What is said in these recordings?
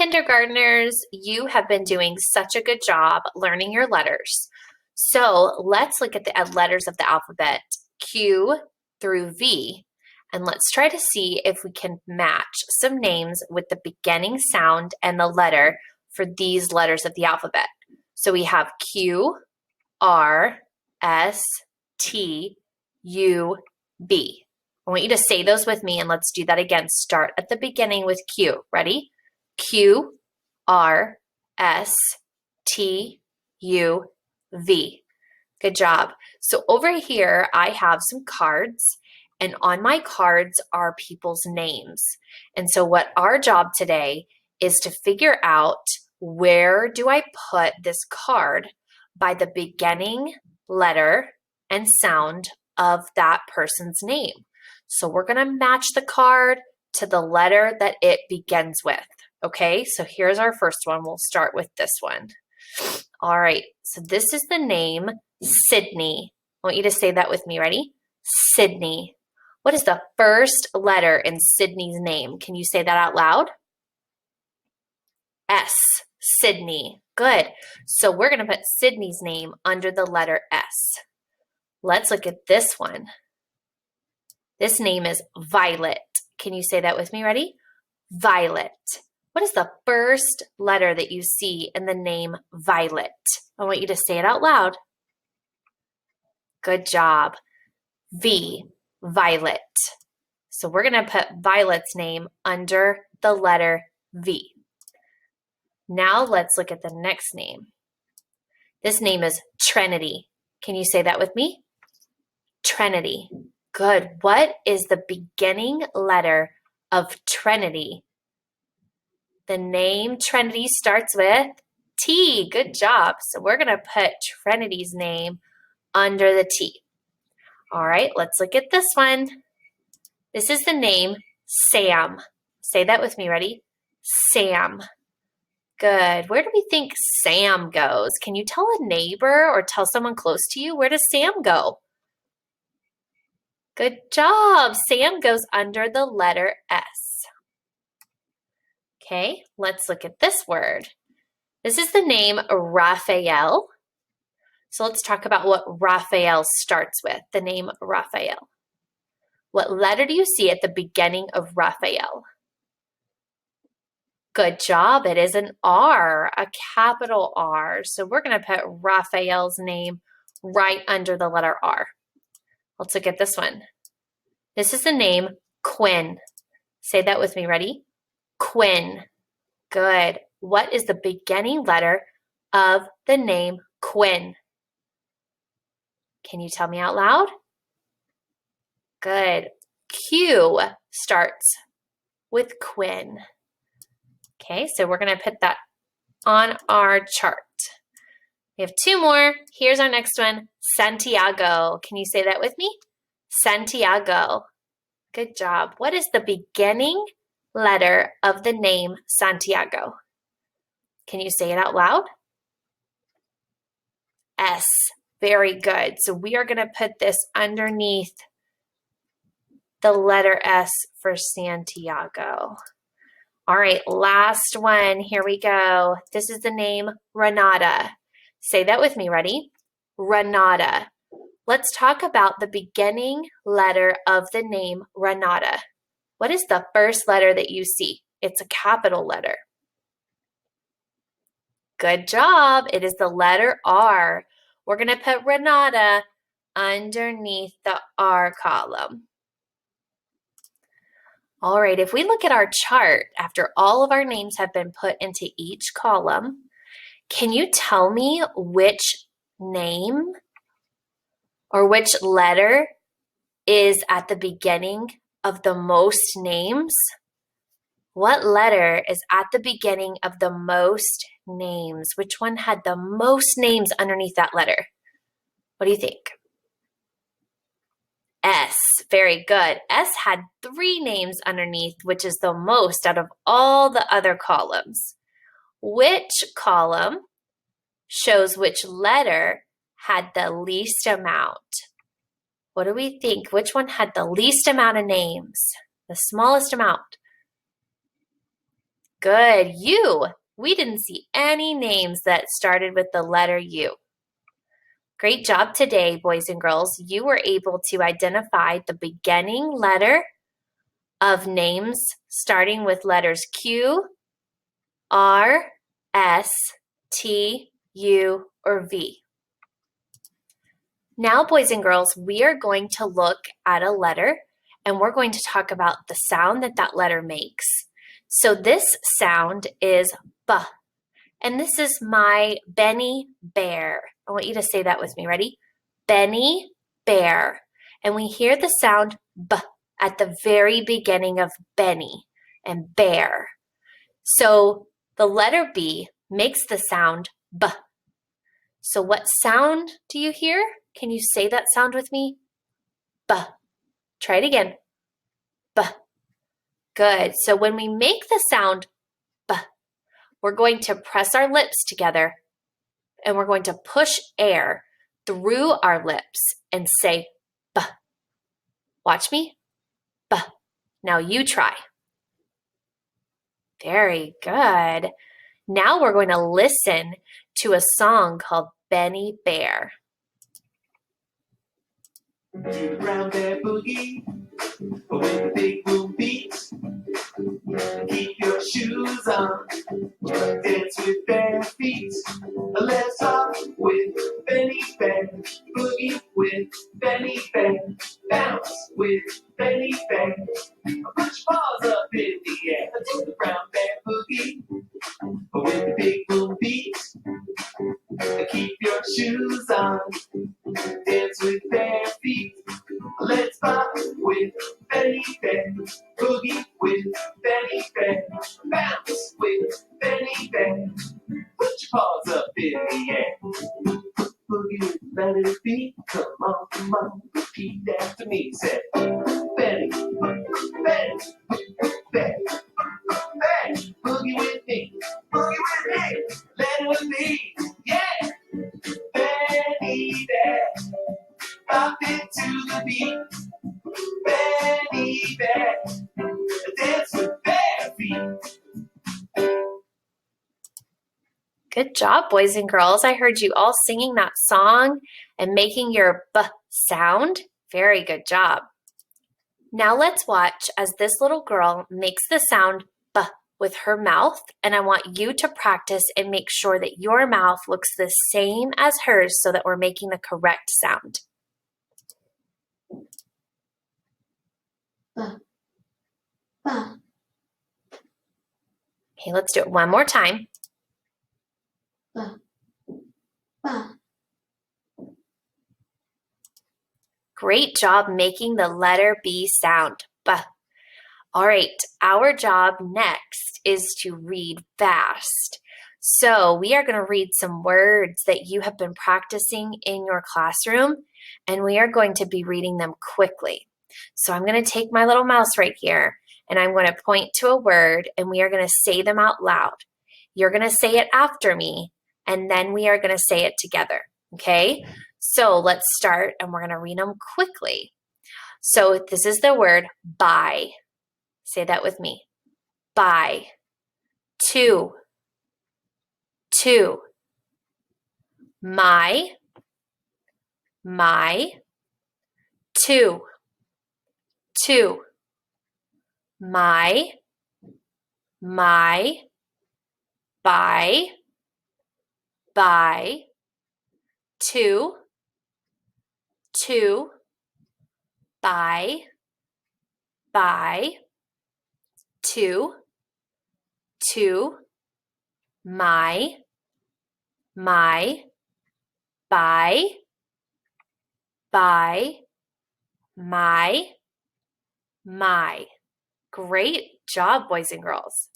Kindergartners, you have been doing such a good job learning your letters. So let's look at the letters of the alphabet, Q through V, and let's try to see if we can match some names with the beginning sound and the letter for these letters of the alphabet. So we have Q, R, S, T, U, B. I want you to say those with me, and let's do that again. Start at the beginning with Q. Ready? Q, R, S, T, U, V. Good job. So over here, I have some cards, and on my cards are people's names. And so what our job today is to figure out, where do I put this card by the beginning letter and sound of that person's name. So we're going to match the card to the letter that it begins with. Okay, so here's our first one. We'll start with this one. All right, so this is the name Sydney. I want you to say that with me. Ready? Sydney. What is the first letter in Sydney's name? Can you say that out loud? S. Sydney. Good. So we're going to put Sydney's name under the letter S. Let's look at this one. This name is Violet. Can you say that with me? Ready? Violet. What is the first letter that you see in the name Violet? I want you to say it out loud. Good job. V. Violet. So we're going to put Violet's name under the letter V. Now let's look at the next name. This name is Trinity. Can you say that with me? Trinity. Good. What is the beginning letter of Trinity? The name Trinity starts with T. Good job. So we're going to put Trinity's name under the T. All right, let's look at this one. This is the name Sam. Say that with me. Ready? Sam. Good. Where do we think Sam goes? Can you tell a neighbor or tell someone close to you? Where does Sam go? Good job. Sam goes under the letter S. Okay, let's look at this word. This is the name Raphael. So let's talk about what Raphael starts with, the name Raphael. What letter do you see at the beginning of Raphael? Good job. It is an R, a capital R. So we're going to put Raphael's name right under the letter R. Let's look at this one. This is the name Quinn. Say that with me. Ready? Quinn. Good. What is the beginning letter of the name Quinn? Can you tell me out loud? Good. Q starts with Quinn. Okay, so we're going to put that on our chart. We have two more. Here's our next one, Santiago. Can you say that with me? Santiago. Good job. What is the beginning letter of the name Santiago? Can you say it out loud? S. Very good. So we are going to put this underneath the letter S for Santiago. All right, last one. Here we go. This is the name Renata. Say that with me. Ready? Renata. Let's talk about the beginning letter of the name Renata. What is the first letter that you see? It's a capital letter. Good job. It is the letter R. We're going to put Renata underneath the R column. All right, if we look at our chart, after all of our names have been put into each column, can you tell me which name or which letter is at the beginning of the most names? What letter is at the beginning of the most names? Which one had the most names underneath that letter? What do you think? S. Very good. S had 3 names underneath, which is the most out of all the other columns. Which column shows which letter had the least amount? What do we think? Which one had the least amount of names? The smallest amount? Good. U. We didn't see any names that started with the letter U. Great job today, boys and girls. You were able to identify the beginning letter of names starting with letters Q, R, S, T, U, or V. Now, boys and girls, we are going to look at a letter and we're going to talk about the sound that that letter makes. So this sound is B, and this is my Benny Bear. I want you to say that with me. Ready? Benny Bear. And we hear the sound B at the very beginning of Benny and Bear. So the letter B makes the sound B. So what sound do you hear? Can you say that sound with me? B. Try it again. B. Good. So when we make the sound B, we're going to press our lips together and we're going to push air through our lips and say B. Watch me. B. Now you try. Very good. Now we're going to listen to a song called Benny Bear. Do the brown bear boogie with the big boom beat. Keep your shoes on, dance with bare feet. Let's hop with Benny Bear, boogie with Benny Bear, bounce with Benny Bear. Put your paws up in the air. Do the brown bear boogie with the big boom beat. Keep your shoes on, dance with bare feet. Let's pop with Benny Bear, boogie with Benny Bear, bounce with Benny Bear. Put your paws up in the air. Boogie with Benny feet, come on, repeat after me. Say, Benny, Benny, Benny, Benny, boogie with me, let it with me, yeah. Benny Bear, pop it to the beat. Benny Bear, dance with bare feet. Good job, boys and girls. I heard you all singing that song and making your B sound. Very good job. Now let's watch as this little girl makes the sound B with her mouth, and I want you to practice and make sure that your mouth looks the same as hers so that we're making the correct sound. B, B. Okay, let's do it one more time. B, B. Great job making the letter B sound, B. All right, our job next is to read fast. So we are going to read some words that you have been practicing in your classroom, and we are going to be reading them quickly. So I'm going to take my little mouse right here, and I'm going to point to a word, and we are going to say them out loud. You're going to say it after me, and then we are going to say it together, okay? So let's start, and we're going to read them quickly. So this is the word buy. Say that with me. Buy. Two. Two. My. Two. Two. My. Buy. Two. Two. Buy. Two. My. Buy. My. Great job, boys and girls.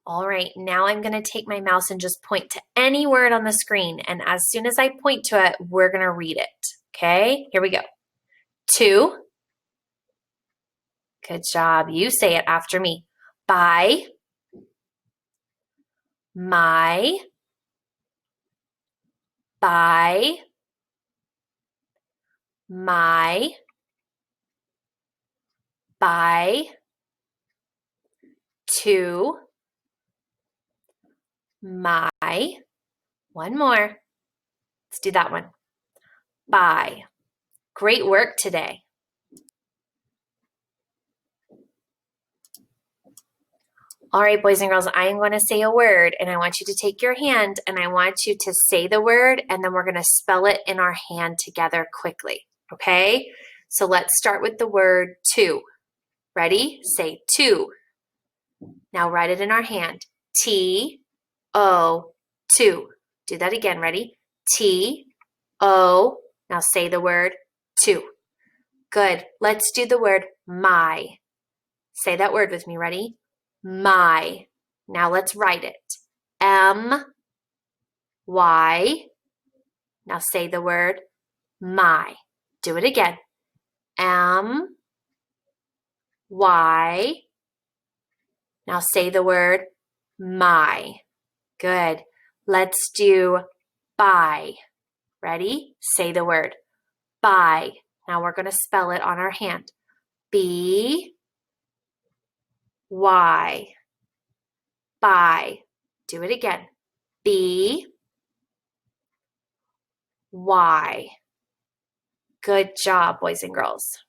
All right, now I'm going to take my mouse and just point to any word on the screen. And as soon as I point to it, we're going to read it. Okay, here we go. Two. Good job. You say it after me. Buy. My. Buy. My. Buy. Two. My. One more. Let's do that one. By. Great work today. All right, boys and girls, I am going to say a word and I want you to take your hand and I want you to say the word and then we're going to spell it in our hand together quickly. Okay? So let's start with the word to. Ready? Say to. Now write it in our hand. T-O, to. Do that again. Ready? T-O. Now say the word to. Good. Let's do the word my. Say that word with me. Ready? My. Now let's write it. M-Y. Now say the word my. Do it again. M-Y. Now say the word my. Good. Let's do by. Ready? Say the word by. Now we're going to spell it on our hand. B-Y. By. Do it again. B-Y. Good job, boys and girls.